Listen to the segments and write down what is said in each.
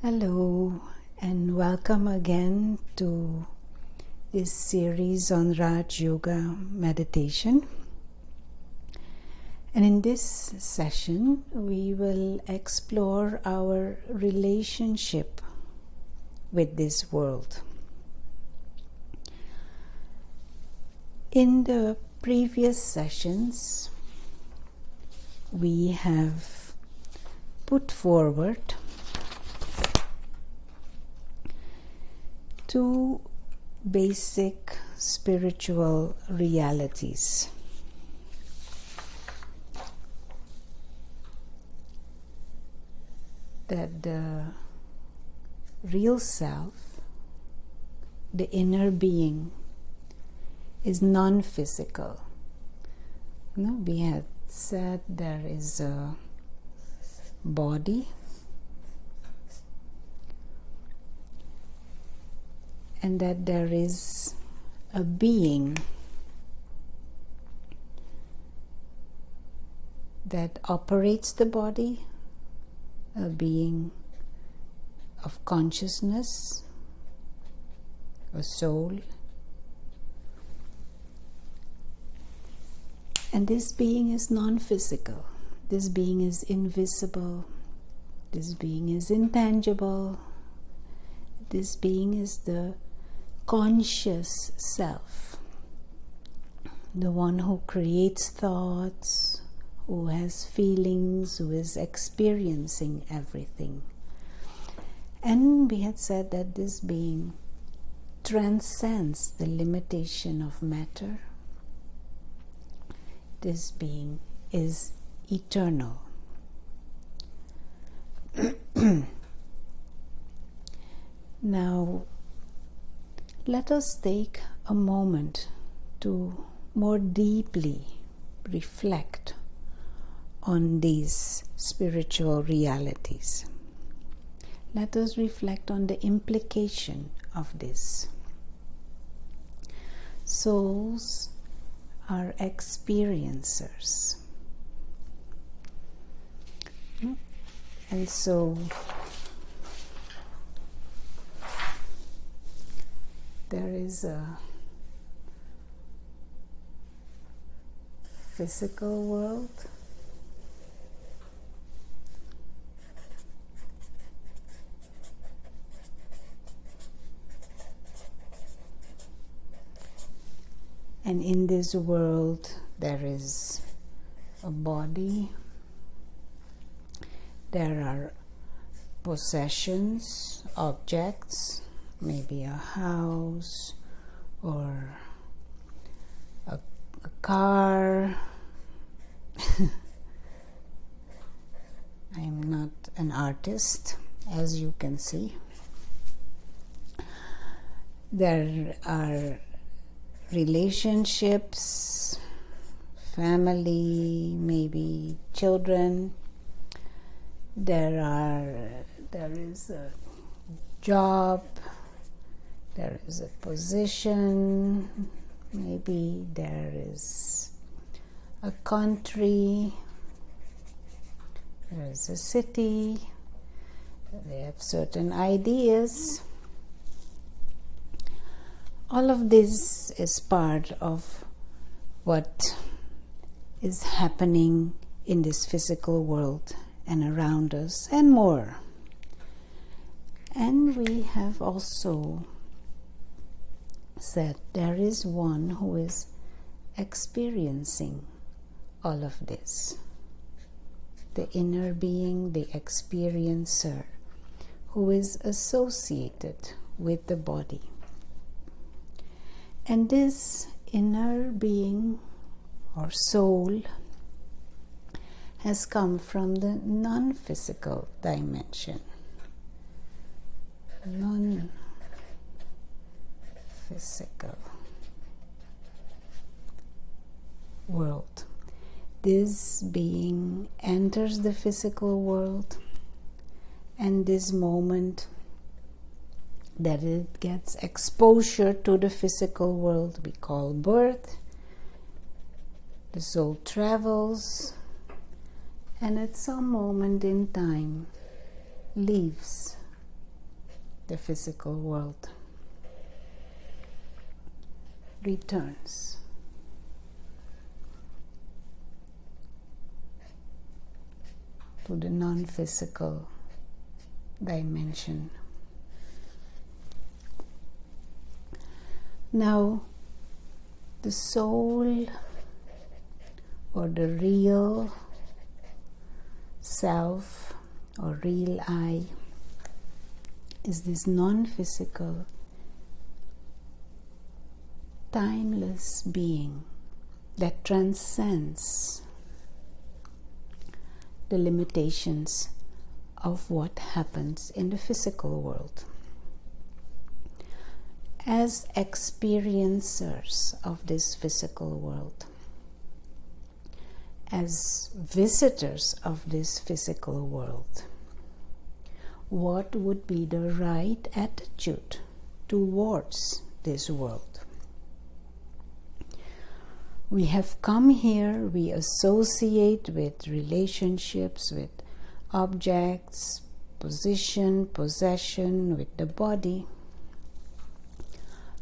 Hello and welcome again to this series on Raj Yoga meditation. And in this session, we will explore our relationship with this world. In the previous sessions, we have put forward two basic spiritual realities. That the real self, the inner being, is non-physical. We had said there is a body and that there is a being that operates the body, a being of consciousness, a soul. And this being is non-physical. This being is invisible. This being is intangible. This being is the conscious self, the one who creates thoughts, who has feelings, who is experiencing everything. And we had said that this being transcends the limitation of matter. This being is eternal. Now, let us take a moment to more deeply reflect on these spiritual realities. Let us reflect on the implication of this. Souls are experiencers. And so there is a physical world, and in this world there is a body, there are possessions, objects, maybe a house or a car. I am not an artist, as you can see. There are relationships, family, maybe children. There is a job, there is a position, maybe there is a country, there is a city, they have certain ideas. All of this is part of what is happening in this physical world and around us, and more. And we have also said there is one who is experiencing all of this. The inner being, the experiencer, who is associated with the body. And this inner being or soul has come from the non-physical dimension. Non-physical world. This being enters the physical world, and this moment that it gets exposure to the physical world we call birth. The soul travels, and at some moment in time leaves the physical world returns. To the non-physical dimension. Now, the soul or the real self or real I is this non-physical, timeless being that transcends the limitations of what happens in the physical world. As experiencers of this physical world, as visitors of this physical world, what would be the right attitude towards this world? We have come here, we associate with relationships, with objects, position, possession, with the body.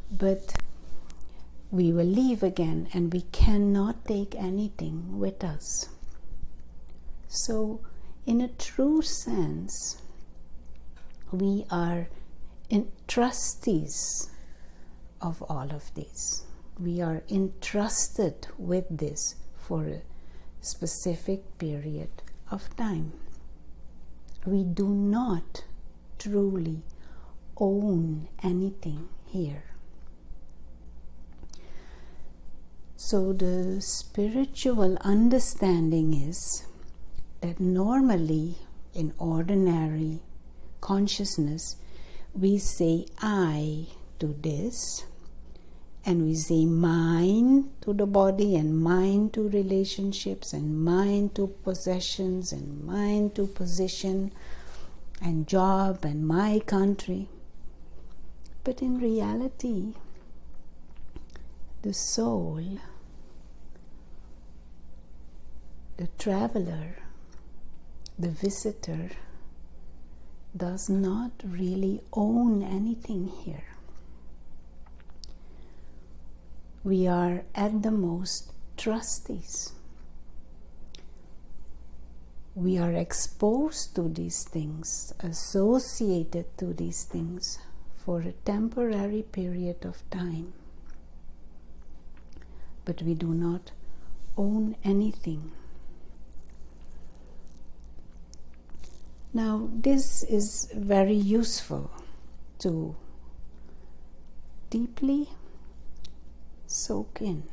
But we will leave again and we cannot take anything with us. So, in a true sense, we are trustees of all of these. We are entrusted with this for a specific period of time. We do not truly own anything here. So the spiritual understanding is that normally in ordinary consciousness we say I to this, and we say mine to the body, and mine to relationships, and mine to possessions, and mine to position, and job, and my country. But in reality, the soul, the traveler, the visitor, does not really own anything here. We are at the most trustees. We are exposed to these things, associated to these things for a temporary period of time. But we do not own anything. Now, this is very useful to deeply soak in.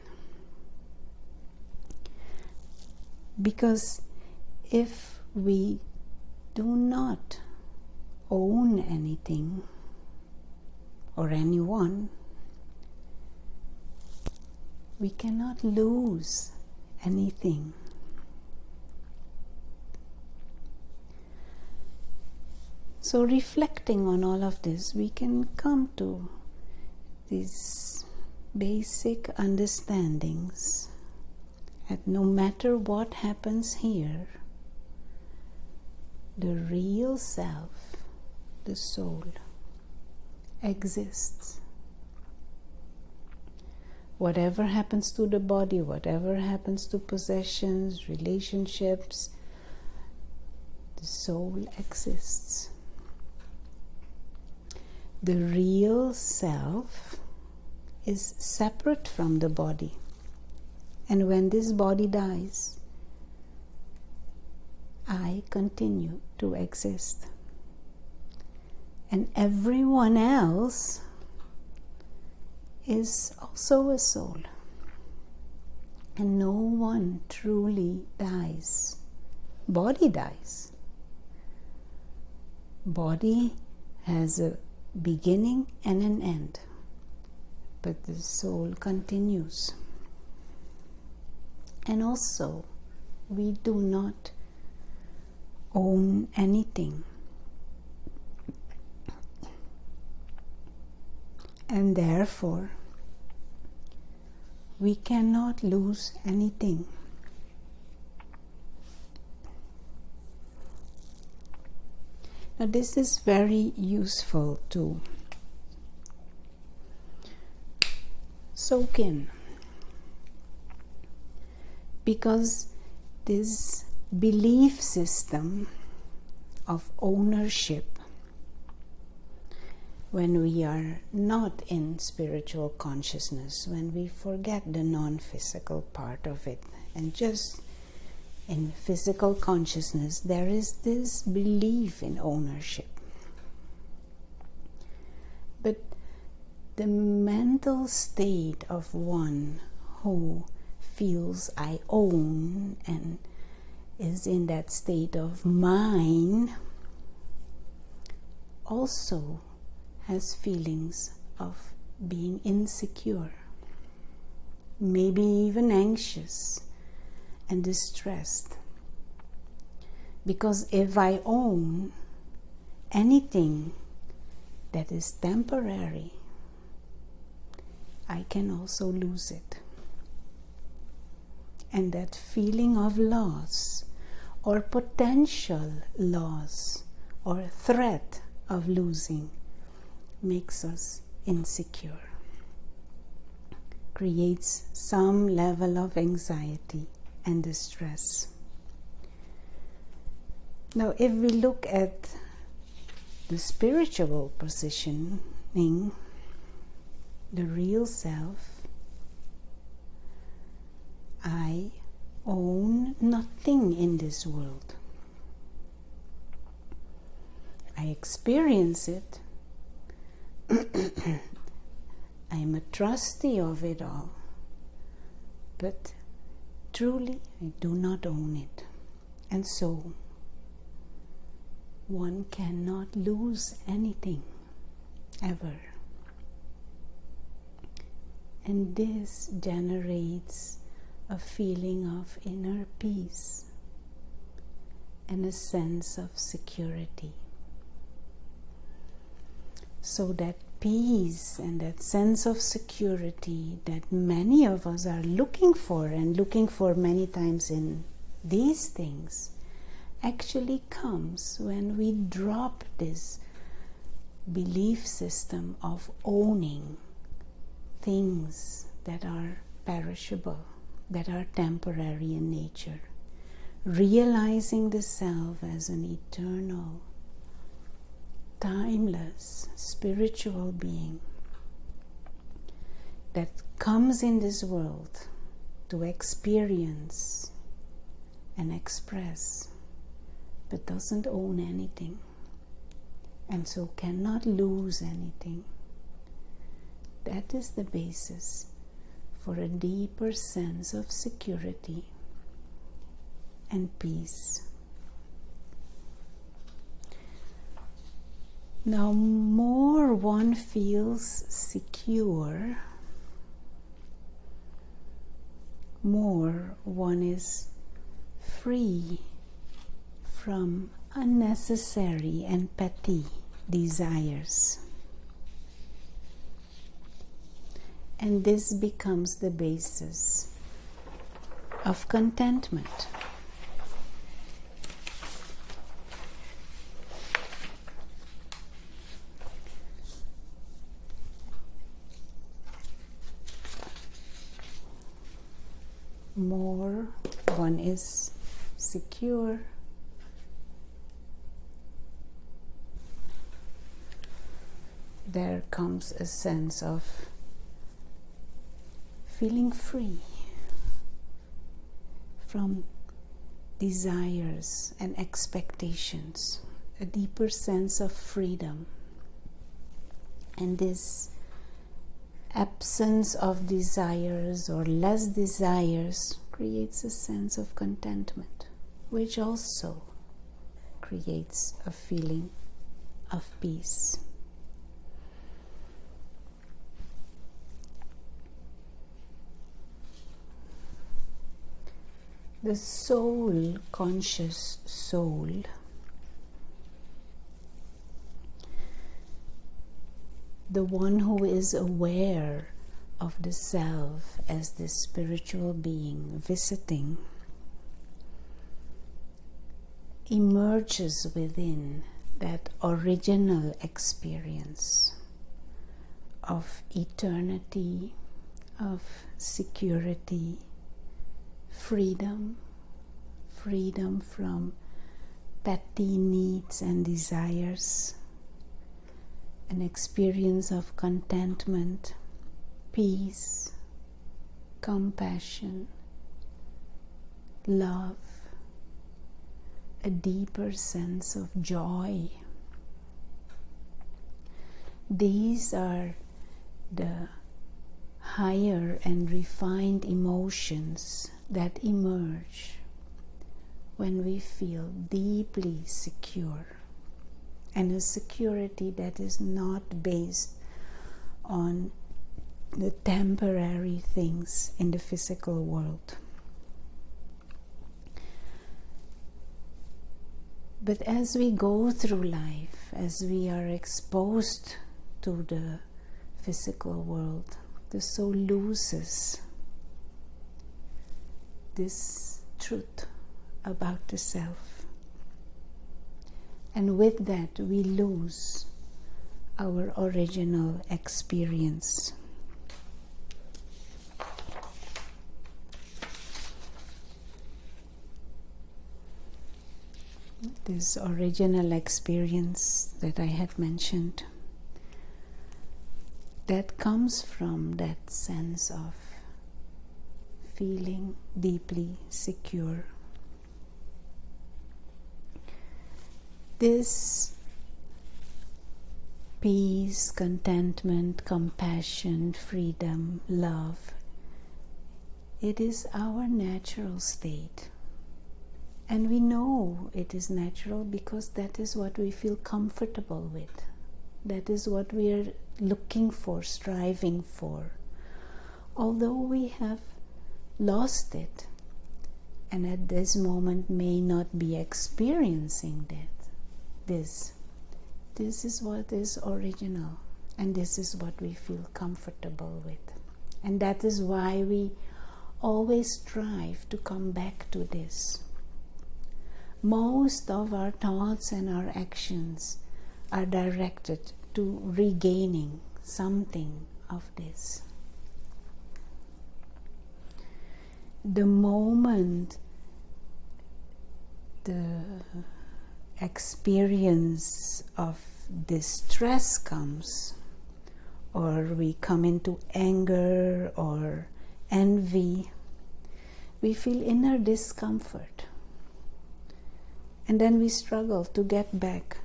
Because if we do not own anything or anyone, we cannot lose anything. So reflecting on all of this, we can come to these basic understandings that no matter what happens here, the real self, the soul, exists. Whatever happens to the body, whatever happens to possessions, relationships, the soul exists. The real self is separate from the body. And when this body dies, I continue to exist. And everyone else is also a soul. And no one truly dies. Body dies. Body has a beginning and an end. But the soul continues. And also, we do not own anything. And therefore, we cannot lose anything. Now this is very useful to soak in, because this belief system of ownership, when we are not in spiritual consciousness, when we forget the non-physical part of it and just in physical consciousness, there is this belief in ownership. But the mental state of one who feels I own and is in that state of mine also has feelings of being insecure, maybe even anxious and distressed. Because if I own anything that is temporary, I can also lose it. And that feeling of loss or potential loss or threat of losing makes us insecure, creates some level of anxiety and distress. Now, if we look at the spiritual positioning, the real self, I own nothing in this world. I experience it. I am a trustee of it all, but truly I do not own it. And so one cannot lose anything ever. And this generates a feeling of inner peace and a sense of security. So that peace and that sense of security that many of us are looking for, and looking for many times in these things, actually comes when we drop this belief system of owning things that are perishable, that are temporary in nature, realizing the self as an eternal, timeless, spiritual being that comes in this world to experience and express, but doesn't own anything, and so cannot lose anything. That is the basis for a deeper sense of security and peace. Now, more one feels secure, more one is free from unnecessary and petty desires. And this becomes the basis of contentment. More one is secure, there comes a sense of feeling free from desires and expectations, a deeper sense of freedom. And this absence of desires or less desires creates a sense of contentment, which also creates a feeling of peace. The soul, conscious soul, the one who is aware of the self as this spiritual being visiting, emerges within that original experience of eternity, of security, freedom from petty needs and desires, an experience of contentment, peace, compassion, love, a deeper sense of joy. These are the higher and refined emotions that emerge when we feel deeply secure, and a security that is not based on the temporary things in the physical world. But as we go through life, as we are exposed to the physical world, the soul loses this truth about the self. And with that, we lose our original experience. This original experience that I had mentioned, that comes from that sense of feeling deeply secure. This peace, contentment, compassion, freedom, love, it is our natural state. And we know it is natural because that is what we feel comfortable with. That is what we are looking for, striving for. Although we have lost it, and at this moment may not be experiencing that, this is what is original, and this is what we feel comfortable with. And that is why we always strive to come back to this. Most of our thoughts and our actions are directed to regaining something of this. The moment the experience of distress comes, or we come into anger or envy, we feel inner discomfort. And then we struggle to get back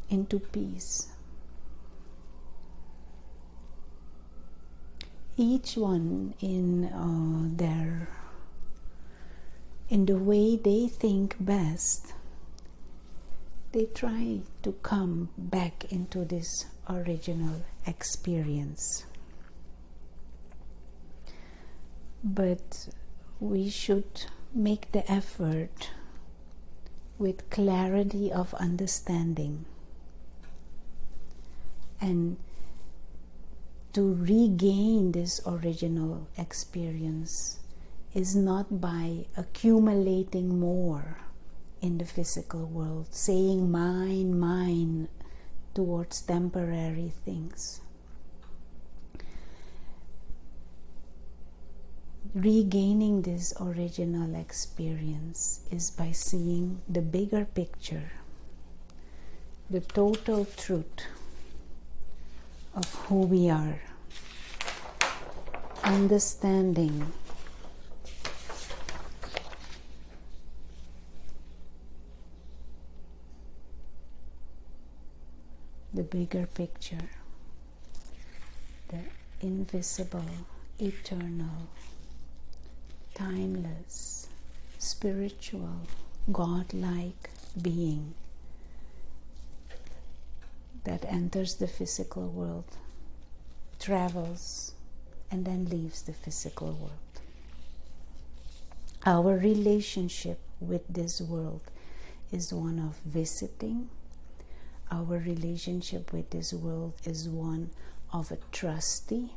into peace. Each one in the way they think best, they try to come back into this original experience. But we should make the effort with clarity of understanding, and to regain this original experience is not by accumulating more in the physical world, saying mine, mine towards temporary things. Regaining this original experience is by seeing the bigger picture, the total truth of who we are, understanding the bigger picture, the invisible, eternal, timeless, spiritual, godlike being that enters the physical world, travels, and then leaves the physical world. Our relationship with this world is one of visiting. Our relationship with this world is one of a trustee.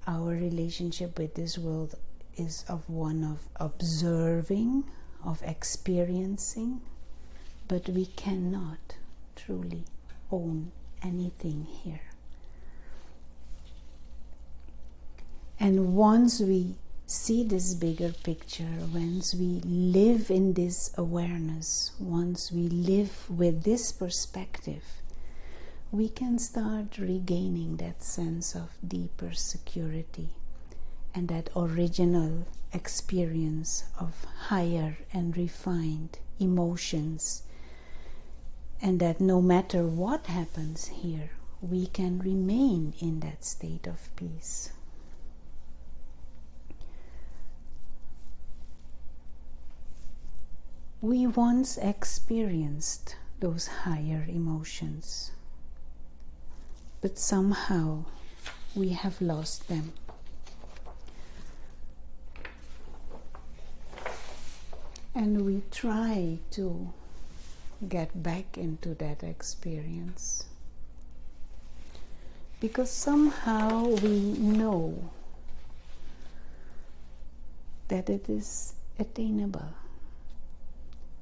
Our relationship with this world is of one of observing, of experiencing, but we cannot truly own anything here. And once we see this bigger picture, once we live in this awareness, once we live with this perspective, we can start regaining that sense of deeper security and that original experience of higher and refined emotions, and that no matter what happens here, we can remain in that state of peace. We once experienced those higher emotions, but somehow we have lost them. And we try to get back into that experience because somehow we know that it is attainable.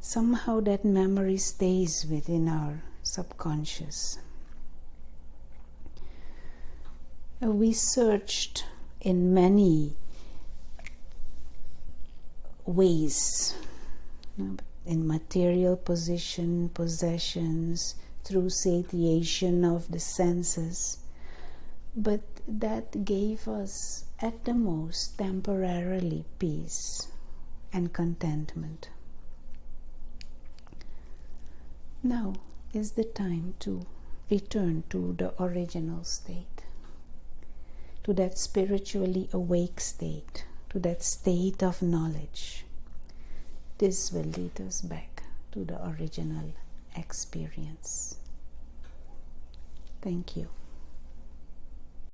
Somehow that memory stays within our subconscious. We searched in many ways, in material possessions, through satiation of the senses, but that gave us at the most temporarily peace and contentment. Now is the time to return to the original state, to that spiritually awake state, to that state of knowledge. This will lead us back to the original experience. Thank you.